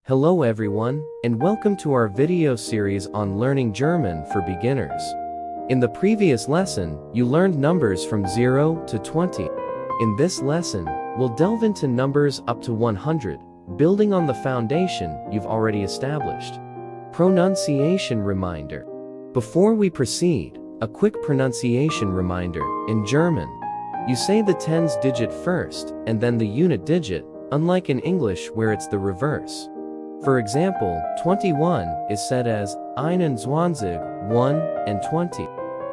Hello everyone, and welcome to our video series on learning German for beginners. In the previous lesson, you learned numbers from 0 to 20. In this lesson, we'll delve into numbers up to 100, building on the foundation you've already established. Pronunciation reminder. Before we proceed, a quick pronunciation reminder. In German, you say the tens digit first, and then the unit digit, unlike in English where it's the reverse. For example, 21 is said as 21, 1 and 20.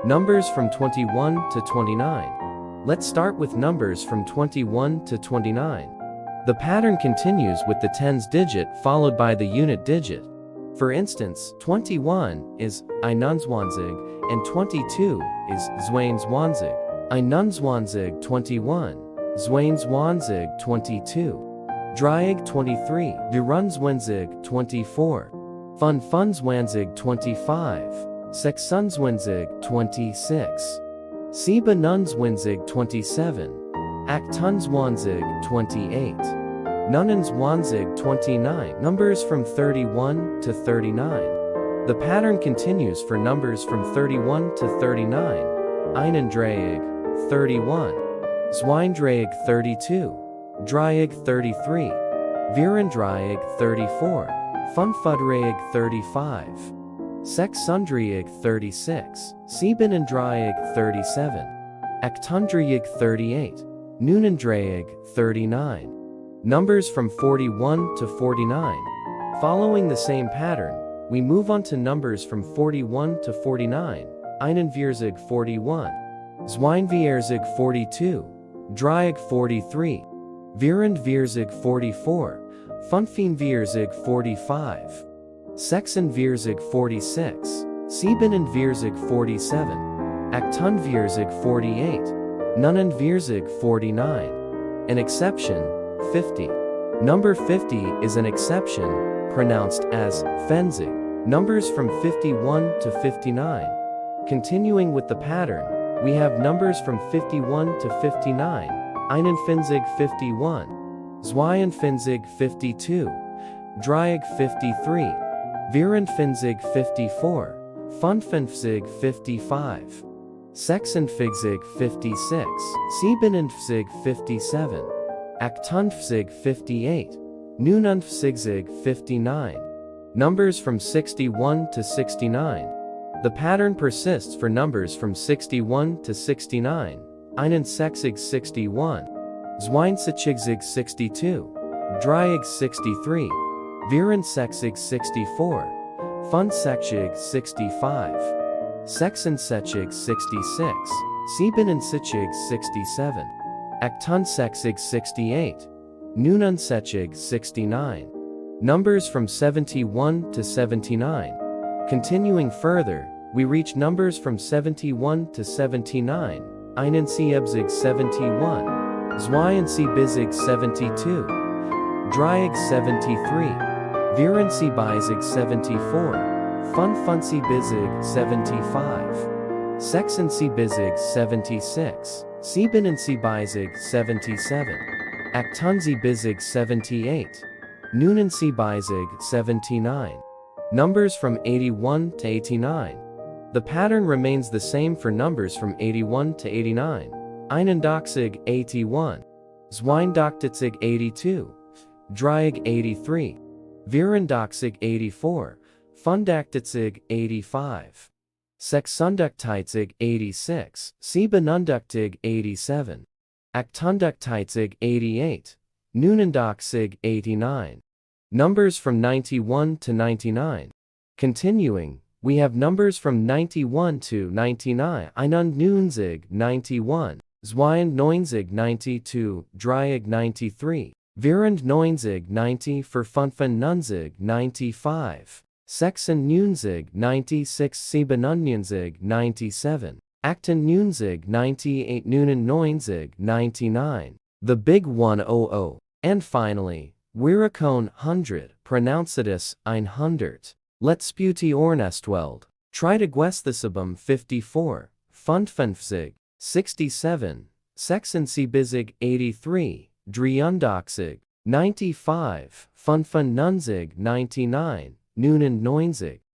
Numbers from 21 to 29. Let's start with numbers from 21 to 29. The pattern continues with the tens digit followed by the unit digit. For instance, 21 is 21 and 22 is 22. 21, 21, 22. Dreieck 23, Vierundzwanzig 24. Fünfundzwanzig 25. Sechsundzwanzig 26. Siebenundzwanzig 27. Achtundzwanzig 28. Neunundzwanzig 29. Numbers from 31 to 39. The pattern continues for numbers from 31 to 39. Einunddreißig 31. Zweidreißig 32. Dreieck 33. Vierundreißig 34. Fünfundreißig 35. Sechsundreißig 36. Siebenundreißig 37. Achthundertdreißig 38. Neunundreißig 39. Numbers from 41 to 49. Following the same pattern, we move on to numbers from 41 to 49. Einundvierzig 41. Zweiundvierzig 42. Dreieck 43. Vierundvierzig 44. Fünfundvierzig 45. Sechsundvierzig 46. Siebenundvierzig 47. Achthundertvierzig 48. Neunundvierzig 49. An exception, 50. Number 50 is an exception, pronounced as fenzig. Numbers from 51 to 59. Continuing with the pattern, we have numbers from 51 to 59. Einundfünfzig 51. Zweiundfünfzig 52. Dreieck 53. Vierundfünfzig 54. Fünfundfünfzig 55. Sechsundfünfzig 56. Siebenundfünfzig 57. Achthundertfünfzig 58. Neunundfünfzig 59. Numbers from 61 to 69. The pattern persists for numbers from 61 to 69. Einundsechzig 61. Zweiundsechzig 62. Dreieck 63. Vierundsechzig 64. Fünfsechzig 65. Sechsundsechzig 66. Siebenundsechzig 67. Achthundertsechzig 68. Neunundsechzig 69. Numbers from 71 to 79. Continuing further, we reach numbers from 71 to 79. Einundsiebzig 71. Zweiundsiebzig 72. Dreieck 73. Vierundsiebzig 74. Fünfundsiebzig 75. Sechsundsiebzig 76. Siebenundsiebzig 77. Achthundertsiebzig 78. Neunundsiebzig 79. Numbers from 81 to 89. The pattern remains the same for numbers from 81 to 89. Einundachtzig 81. Zweiundachtzig 82. Dreieck 83. Vierundachtzig 84. Fünfundachtzig 85. Sechsundachtzig 86. Siebenundachtzig 87. Achthundertachtzig 88. Neunundachtzig 89. Numbers from 91 to 99. Continuing, we have numbers from 91 to 99. Einundneunzig 91. Zweiundneunzig 92. Dreieck 93. Vierundneunzig 90. Fünfundneunzig 95. Sechsundneunzig 96. Siebenundneunzig 97. Achtunneunzig 98. Neunundneunzig 99. The big 100. And finally, Wirikon 100, pronouncetus hundert. Let's beauty ornestweld. Try to guessthesabum 54. Fünfundfünfzig 67. Sechsundsiebzig 83. Dreiundachtzig 95, 95, 99, nun und 90.